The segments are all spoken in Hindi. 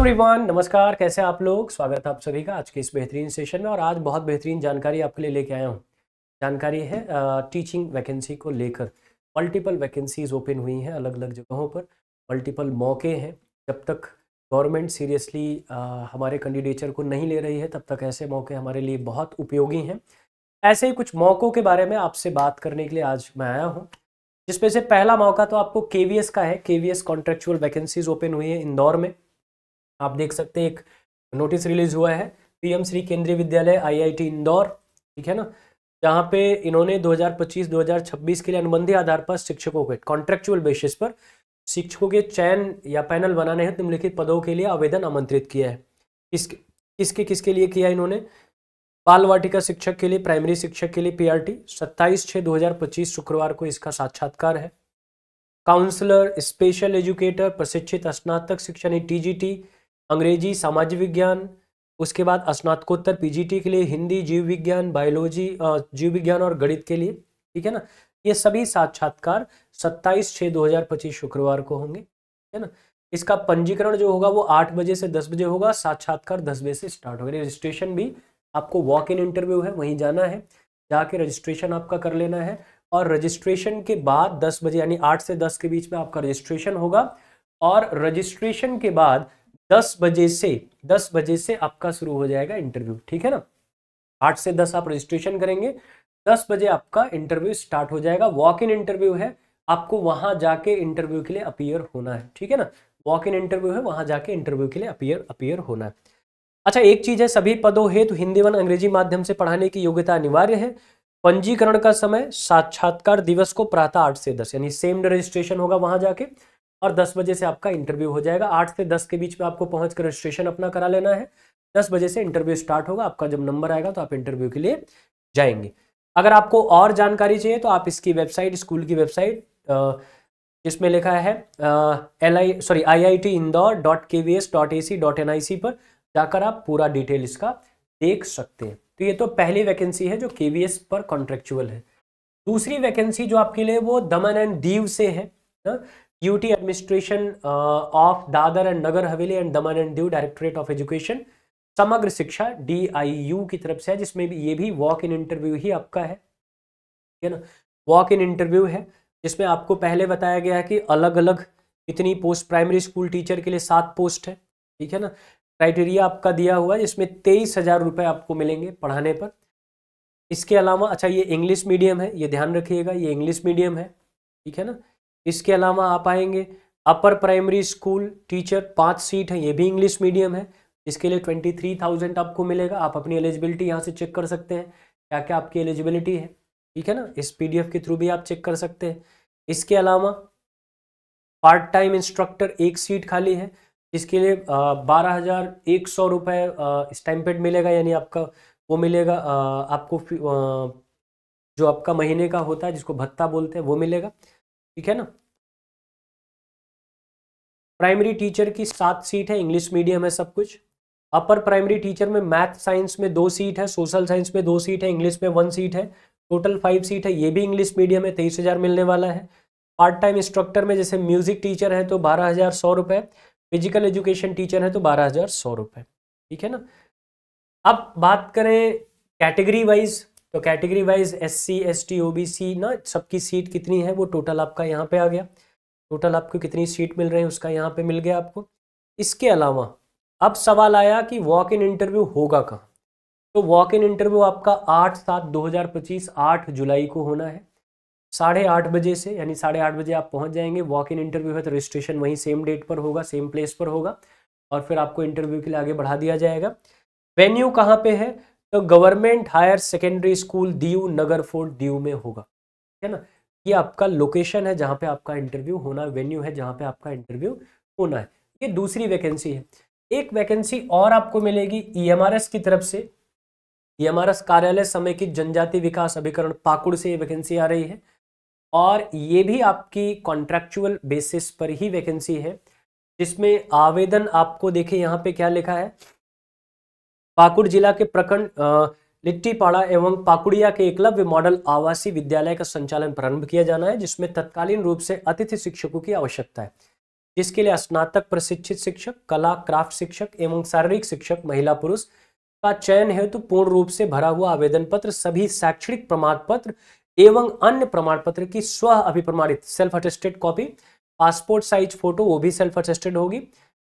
एवरीवन, नमस्कार। कैसे आप लोग? स्वागत है आप सभी का आज के इस बेहतरीन सेशन में। और आज बहुत बेहतरीन जानकारी आपके लिए लेके आया हूँ। जानकारी है टीचिंग वैकेंसी को लेकर। मल्टीपल वैकेंसीज ओपन हुई हैं अलग अलग जगहों पर, मल्टीपल मौके हैं। जब तक गवर्नमेंट सीरियसली हमारे कैंडिडेचर को नहीं ले रही है तब तक ऐसे मौके हमारे लिए बहुत उपयोगी हैं। ऐसे ही कुछ मौक़ों के बारे में आपसे बात करने के लिए आज मैं आया हूँ, जिसमें से पहला मौका तो आपको केवीएस का है। केवीएस कॉन्ट्रेक्चुअल वैकेंसीज ओपन हुई है इंदौर में। आप देख सकते हैं एक नोटिस रिलीज हुआ है पीएम श्री केंद्रीय विद्यालय आईआईटी इंदौर, ठीक है ना, जहाँ पे इन्होंने 2025-2026 के लिए अनुबंधित आधार पर शिक्षकों के कॉन्ट्रेक्चुअल बेसिस पर शिक्षकों के चयन या पैनल बनाने हैं निम्नलिखित पदों के लिए आवेदन आमंत्रित किया है। किसके लिए किया इन्होंने? बाल वाटिका शिक्षक के लिए, प्राइमरी शिक्षक के लिए पीआरटी 27/6/2025 शुक्रवार को इसका साक्षात्कार है। काउंसलर, स्पेशल एजुकेटर, प्रशिक्षित स्नातक शिक्षण टीजीटी, अंग्रेजी, सामाजिक विज्ञान, उसके बाद स्नातकोत्तर पीजीटी के लिए हिंदी, जीव विज्ञान, बायोलॉजी, जीव विज्ञान और गणित के लिए, ठीक है ना। ये सभी साक्षात्कार 27/6/2025 शुक्रवार को होंगे, है ना। इसका पंजीकरण जो होगा वो 8 बजे से 10 बजे होगा। साक्षात्कार 10 बजे से स्टार्ट होगा। रजिस्ट्रेशन भी आपको वॉक इन इंटरव्यू है, वहीं जाना है, जाके रजिस्ट्रेशन आपका कर लेना है। और रजिस्ट्रेशन के बाद 10 बजे यानी 8 से 10 के बीच में आपका रजिस्ट्रेशन होगा। और रजिस्ट्रेशन के बाद 10 बजे से आपका शुरू हो जाएगा इंटरव्यू, ठीक है ना। 8 से 10 आप रजिस्ट्रेशन करेंगे, 10 बजे आपका इंटरव्यू स्टार्ट हो जाएगा। वॉक इन इंटरव्यू है, आपको वहां जाके इंटरव्यू के लिए अपीयर होना है, ठीक है ना। वॉक इन इंटरव्यू है, वहां जाके इंटरव्यू के लिए अपीयर होना है। अच्छा, एक चीज है, सभी पदों हेतु हिंदी व अंग्रेजी माध्यम से पढ़ाने की योग्यता अनिवार्य है। पंजीकरण का समय साक्षात्कार दिवस को प्रातः 8 से 10 यानी सेम डे रजिस्ट्रेशन होगा वहां जाके, और 10 बजे से आपका इंटरव्यू हो जाएगा। 8 से 10 के बीच में आपको पहुंच कर रजिस्ट्रेशन अपना करा लेना है। 10 बजे से इंटरव्यू स्टार्ट होगा। आपका जब नंबर आएगा तो आप इंटरव्यू के लिए जाएंगे। अगर आपको और जानकारी चाहिए तो आप इसकी वेबसाइट, स्कूल की वेबसाइट जिसमें लिखा है iitindoor.kvs.ac.nic पर जाकर आप पूरा डिटेल इसका देख सकते हैं। तो ये तो पहली वैकेंसी है जो केवीएस पर कॉन्ट्रेक्चुअल है। दूसरी वैकेंसी जो आपके लिए वो दमन एंड दीव से है। UT administration of Dadra and Nagar Haveli and Daman and Diu, directorate of education, Samagra Shiksha DIU की तरफ से है, जिसमें भी ये भी वॉक इन इंटरव्यू ही आपका है, ठीक है ना। वॉक इन इंटरव्यू है जिसमें आपको पहले बताया गया है कि अलग अलग कितनी पोस्ट, प्राइमरी स्कूल टीचर के लिए 7 पोस्ट है, ठीक है ना। क्राइटेरिया आपका दिया हुआ है जिसमें 23,000 रुपये आपको मिलेंगे पढ़ाने पर। इसके अलावा अच्छा, ये इंग्लिश मीडियम है, ये ध्यान रखिएगा, ये इंग्लिश मीडियम है, ठीक है ना। इसके अलावा आप आएंगे upper primary school teacher 5 seat है, ये भी इंग्लिश मीडियम है, इसके लिए 23,000 आपको मिलेगा। आप अपनी एलिजिबिलिटी यहाँ से चेक कर सकते हैं, क्या क्या आपकी एलिजिबिलिटी है, ठीक है ना। इस PDF के थ्रू भी आप चेक कर सकते हैं। इसके अलावा पार्ट टाइम इंस्ट्रक्टर 1 सीट खाली है, इसके लिए 12,100 रुपये स्टाइपेंड मिलेगा, यानी आपका वो मिलेगा आपको जो आपका महीने का होता है जिसको भत्ता बोलते हैं वो मिलेगा, ठीक है ना। प्राइमरी टीचर की 7 सीट है, इंग्लिश मीडियम है सब कुछ। अपर प्राइमरी टीचर में मैथ साइंस में 2 सीट है, सोशल साइंस में 2 सीट है, इंग्लिश में 1 सीट है, टोटल 5 सीट है, ये भी इंग्लिश मीडियम है, 23,000 मिलने वाला है। पार्ट टाइम इंस्ट्रक्टर में जैसे म्यूजिक टीचर है तो 12,100 रुपये, फिजिकल एजुकेशन टीचर है तो 12,100 रुपये, ठीक है ना। अब बात करें कैटेगरी वाइज, तो category wise SC ST OBC ना, सबकी सीट कितनी है वो टोटल आपका यहाँ पे आ गया। टोटल आपको कितनी सीट मिल रहे हैं उसका यहाँ पे मिल गया आपको। इसके अलावा अब सवाल आया कि वॉक इन इंटरव्यू होगा कहाँ। तो वॉक इन इंटरव्यू आपका 8/7/2025 8 जुलाई को होना है, 8:30 बजे से, यानी 8:30 बजे आप पहुंच जाएंगे। वॉक इन इंटरव्यू है तो रजिस्ट्रेशन वहीं सेम डेट पर होगा, सेम प्लेस पर होगा, और फिर आपको इंटरव्यू के लिए आगे बढ़ा दिया जाएगा। वेन्यू कहाँ पे है? तो government higher secondary school Diu, Nagar fort Diu में होगा, है ना। ये आपका लोकेशन है जहाँ पे आपका इंटरव्यू होना है, वेन्यू है जहाँ पे आपका इंटरव्यू होना है। ये दूसरी वैकेंसी है। एक वैकेंसी और आपको मिलेगी EMRS की तरफ से। EMRS कार्यालय समेकित जनजाति विकास अभिकरण पाकुड़ से ये वैकेंसी आ रही है, और ये भी आपकी कॉन्ट्रैक्चुअल बेसिस पर ही वैकेंसी है, जिसमें आवेदन आपको देखिए यहाँ पे क्या लिखा है। पाकुड़ जिला के प्रखंड लिट्टीपाड़ा एवं पाकुड़िया के एकलव्य मॉडल आवासीय विद्यालय का संचालन प्रारंभ किया जाना है, जिसमें तत्कालीन रूप से अतिथि शिक्षकों की आवश्यकता है। जिसके लिए स्नातक प्रशिक्षित शिक्षक, कला क्राफ्ट शिक्षक एवं शारीरिक शिक्षक महिला पुरुष का चयन हेतु पूर्ण रूप से भरा हुआ आवेदन पत्र, सभी शैक्षणिक प्रमाण पत्र एवं अन्य प्रमाण पत्र की स्व अभिप्रमाणित self attested copy, passport size photo वो भी सेल्फ अटेस्टेड होगी।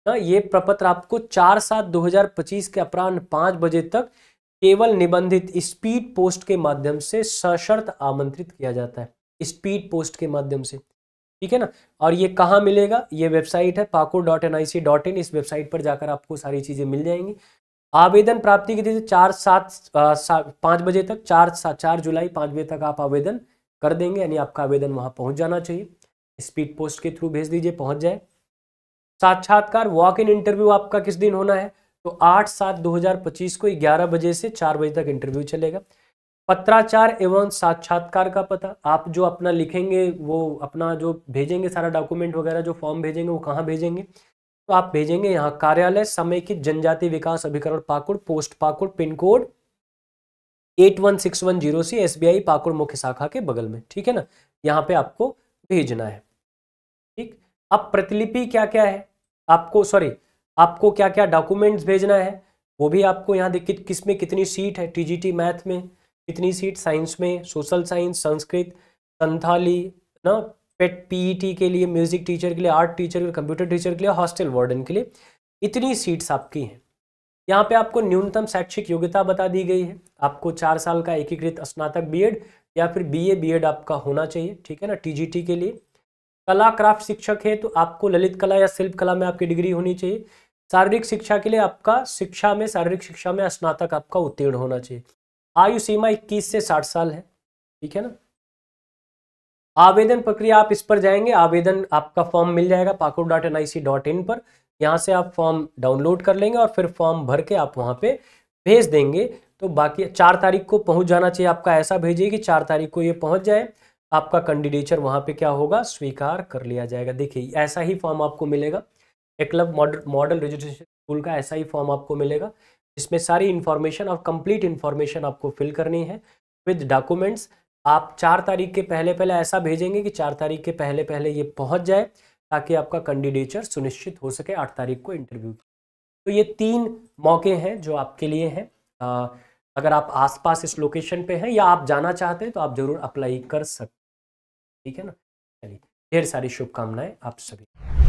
ये प्रपत्र आपको 4/7/2025 के अपराह्न 5 बजे तक केवल निबंधित स्पीड पोस्ट के माध्यम से सशर्त आमंत्रित किया जाता है, स्पीड पोस्ट के माध्यम से, ठीक है ना। और ये कहाँ मिलेगा, ये वेबसाइट है pakur.nic.in, इस वेबसाइट पर जाकर आपको सारी चीजें मिल जाएंगी। आवेदन प्राप्ति की तिथि 5 बजे तक, 4 जुलाई 5 बजे तक आप आवेदन कर देंगे, यानी आपका आवेदन वहां पहुंच जाना चाहिए, स्पीड पोस्ट के थ्रू भेज दीजिए, पहुंच जाए। साक्षात्कार वॉक इन इंटरव्यू आपका किस दिन होना है, तो 8/7/2025 को 11 बजे से 4 बजे तक इंटरव्यू चलेगा। पत्राचार एवं साक्षात्कार का पता, आप जो अपना लिखेंगे, वो अपना जो भेजेंगे सारा डॉक्यूमेंट वगैरह, जो फॉर्म भेजेंगे वो कहाँ भेजेंगे, तो आप भेजेंगे यहाँ कार्यालय समेकित जनजाति विकास अभिकरण Pakur, post Pakur, pin code 81610 से SBI पाकुड़ मुख्य शाखा के बगल में, ठीक है ना, यहाँ पे आपको भेजना है। ठीक, अब प्रतिलिपि क्या क्या है आपको क्या क्या डॉक्यूमेंट्स भेजना है वो भी आपको यहाँ देखिए, किस में कितनी सीट है, TGT मैथ में कितनी सीट, साइंस में, सोशल साइंस, संस्कृत, संथाली ना, पेट PET के लिए, म्यूजिक टीचर के लिए, आर्ट टीचर के लिए, कंप्यूटर टीचर के लिए, हॉस्टल वार्डन के लिए, इतनी सीट्स आपकी हैं। यहाँ पे आपको न्यूनतम शैक्षिक योग्यता बता दी गई है, आपको 4 साल का एकीकृत स्नातक BEd या फिर BA BEd आपका होना चाहिए, ठीक है ना, TGT के लिए। कला क्राफ्ट शिक्षक है तो आपको ललित कला या शिल्प कला में आपकी डिग्री होनी चाहिए। शारीरिक शिक्षा के लिए आपका शारीरिक शिक्षा में स्नातक आपका उत्तीर्ण होना चाहिए। आयु सीमा 21 से 60 साल है, ठीक है ना। आवेदन प्रक्रिया, आप इस पर जाएंगे, आवेदन आपका फॉर्म मिल जाएगा pakur.nic.in पर, यहाँ से आप फॉर्म डाउनलोड कर लेंगे और फिर फॉर्म भर के आप वहाँ पे भेज देंगे। तो बाकी 4 तारीख को पहुँच जाना चाहिए आपका, ऐसा भेजिए कि 4 तारीख को ये पहुँच जाए, आपका कैंडिडेचर वहाँ पे क्या होगा, स्वीकार कर लिया जाएगा। देखिए ऐसा ही फॉर्म आपको मिलेगा, एकलव्य मॉडल रजिस्ट्रेशन स्कूल का ऐसा ही फॉर्म आपको मिलेगा, इसमें सारी इन्फॉर्मेशन और कंप्लीट इन्फॉर्मेशन आपको फिल करनी है विद डॉक्यूमेंट्स। आप 4 तारीख के पहले ऐसा भेजेंगे कि 4 तारीख के पहले ये पहुंच जाए, ताकि आपका कैंडिडेचर सुनिश्चित हो सके 8 तारीख को इंटरव्यू। तो ये 3 मौके हैं जो आपके लिए हैं। अगर आप आसपास इस लोकेशन पे हैं या आप जाना चाहते हैं तो आप जरूर अप्लाई कर सकते हैं, ठीक है ना। चलिए, ढेर सारी शुभकामनाएं आप सभी।